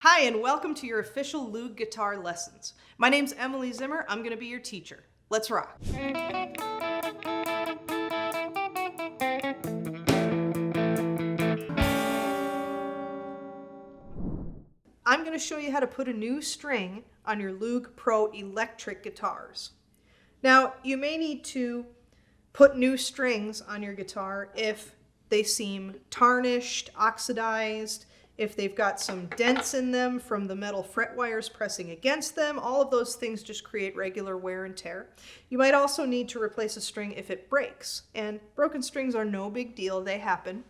Hi, and welcome to your official Loog guitar lessons. My name's Emily Zimmer. I'm going to be your teacher. Let's rock. I'm going to show you how to put a new string on your Loog Pro electric guitars. Now, you may need to put new strings on your guitar if they seem tarnished, oxidized, if they've got some dents in them from the metal fret wires pressing against them. All of those things just create regular wear and tear. You might also need to replace a string if it breaks, and broken strings are no big deal, they happen.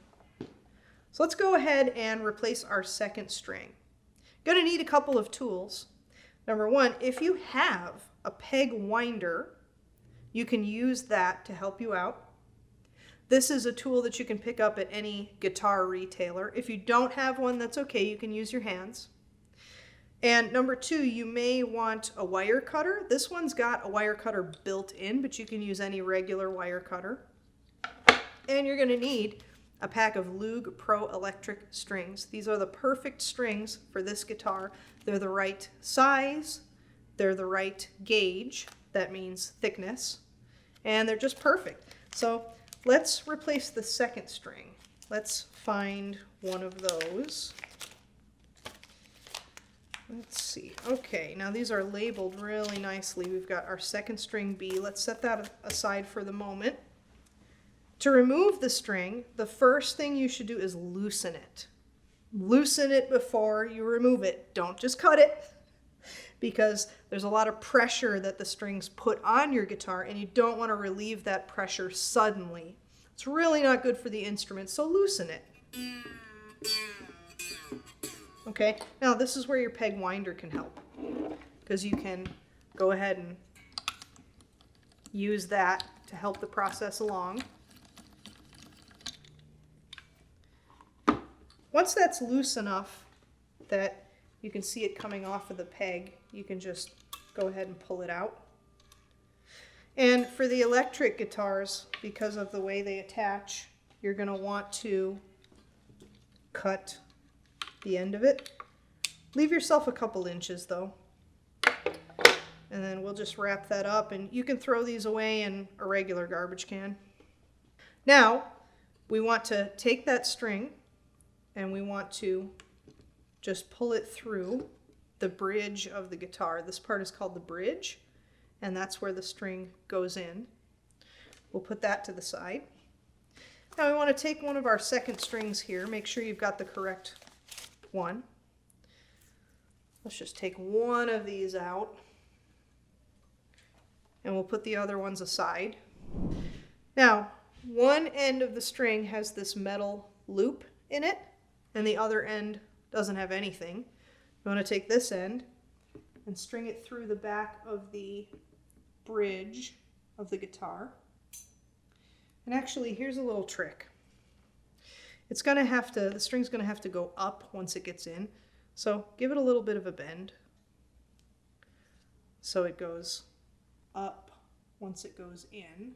So let's go ahead and replace our second string. Going to need a couple of tools. Number one, if you have a peg winder, you can use that to help you out. This is a tool that you can pick up at any guitar retailer. If you don't have one, that's okay. You can use your hands. And number two, you may want a wire cutter. This one's got a wire cutter built in, but you can use any regular wire cutter. And you're going to need a pack of Loog Pro electric strings. These are the perfect strings for this guitar. They're the right size. They're the right gauge. That means thickness. And they're just perfect. So let's replace the second string. Let's find one of those. Let's see. Okay, now these are labeled really nicely. We've got our second string B. Let's set that aside for the moment. To remove the string, the first thing you should do is loosen it. Loosen it before you remove it. Don't just cut it, because there's a lot of pressure that the strings put on your guitar, and you don't want to relieve that pressure suddenly. It's really not good for the instrument, so loosen it. Okay, now this is where your peg winder can help, because you can go ahead and use that to help the process along. Once that's loose enough that you can see it coming off of the peg, you can just go ahead and pull it out. And for the electric guitars, because of the way they attach, you're going to want to cut the end of it. Leave yourself a couple inches though. And then we'll just wrap that up, and you can throw these away in a regular garbage can. Now, we want to take that string and we want to just pull it through the bridge of the guitar. This part is called the bridge, and that's where the string goes in. We'll put that to the side. Now we want to take one of our second strings here. Make sure you've got the correct one. Let's just take one of these out, and we'll put the other ones aside. Now, one end of the string has this metal loop in it, and the other end doesn't have anything. You want to take this end and string it through the back of the bridge of the guitar. And actually, here's a little trick. It's going to have to, the string's going to have to go up once it gets in. So give it a little bit of a bend so it goes up once it goes in.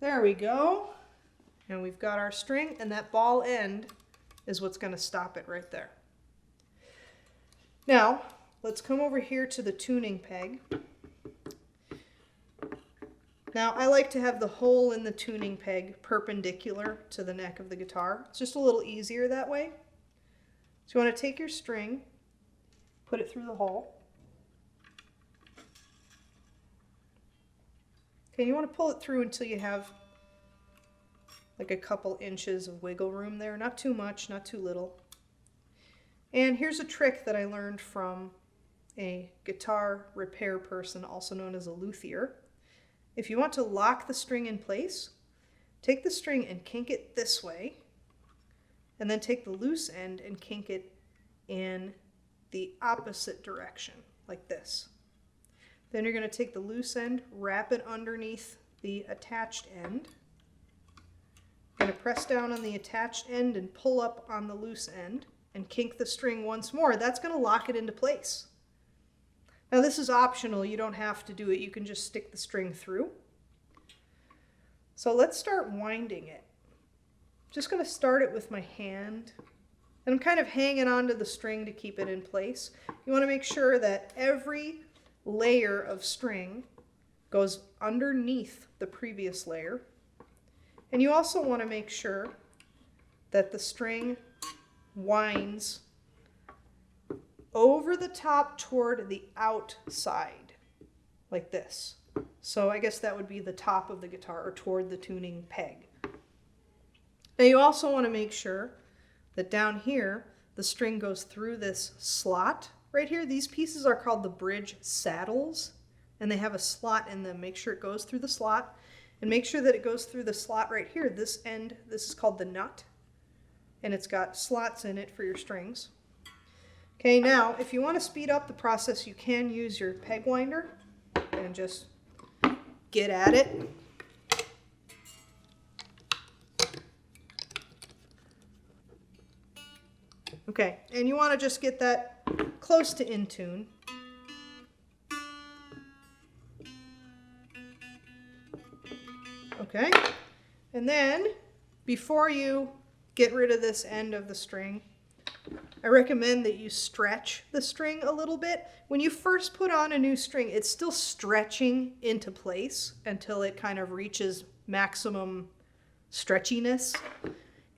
There we go. And we've got our string, and that ball end is what's going to stop it right there. Now, let's come over here to the tuning peg. Now, I like to have the hole in the tuning peg perpendicular to the neck of the guitar. It's just a little easier that way. So you want to take your string, put it through the hole. Okay, you want to pull it through until you have like a couple inches of wiggle room there. Not too much, not too little. And here's a trick that I learned from a guitar repair person, also known as a luthier. If you want to lock the string in place, take the string and kink it this way, and then take the loose end and kink it in the opposite direction, like this. Then you're going to take the loose end, wrap it underneath the attached end. You're going to press down on the attached end and pull up on the loose end and kink the string once more. That's going to lock it into place. Now this is optional. You don't have to do it. You can just stick the string through. So let's start winding it. just going to start it with my hand. And I'm kind of hanging onto the string to keep it in place. You want to make sure that every layer of string goes underneath the previous layer. And you also want to make sure that the string winds over the top toward the outside, like this. So I guess that would be the top of the guitar, or toward the tuning peg. Now you also want to make sure that down here, the string goes through this slot right here. These pieces are called the bridge saddles, and they have a slot in them. Make sure it goes through the slot, and make sure that it goes through the slot right here. This end, this is called the nut, and it's got slots in it for your strings. Okay, now if you want to speed up the process, you can use your peg winder and just get at it. Okay, and you want to just get that close to in tune. Okay, and then before you get rid of this end of the string, I recommend that you stretch the string a little bit. When you first put on a new string, it's still stretching into place until it kind of reaches maximum stretchiness.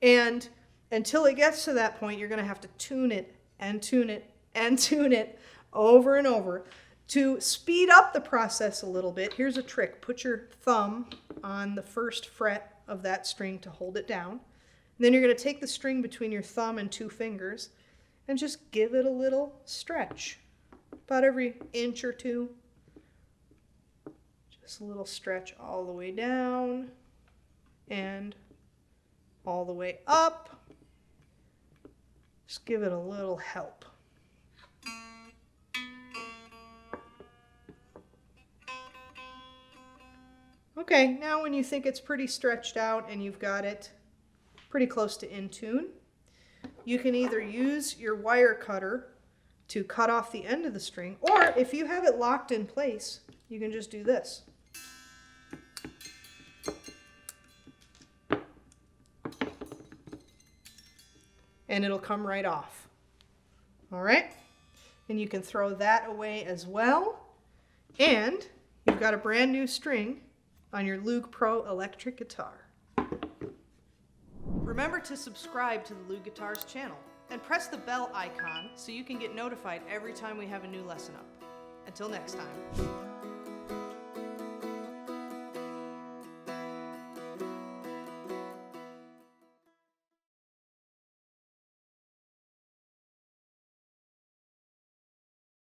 And until it gets to that point, you're going to have to tune it and tune it and tune it over and over. To speed up the process a little bit, here's a trick. Put your thumb on the first fret of that string to hold it down. And then you're going to take the string between your thumb and two fingers and just give it a little stretch. About every inch or two. Just a little stretch all the way down and all the way up. Just give it a little help. Okay, now when you think it's pretty stretched out and you've got it pretty close to in tune, you can either use your wire cutter to cut off the end of the string, or if you have it locked in place, you can just do this. And it'll come right off. All right? And you can throw that away as well. And you've got a brand new string on your Loog Pro electric guitar. Remember to subscribe to the Loog Guitars channel and press the bell icon so you can get notified every time we have a new lesson up. Until next time.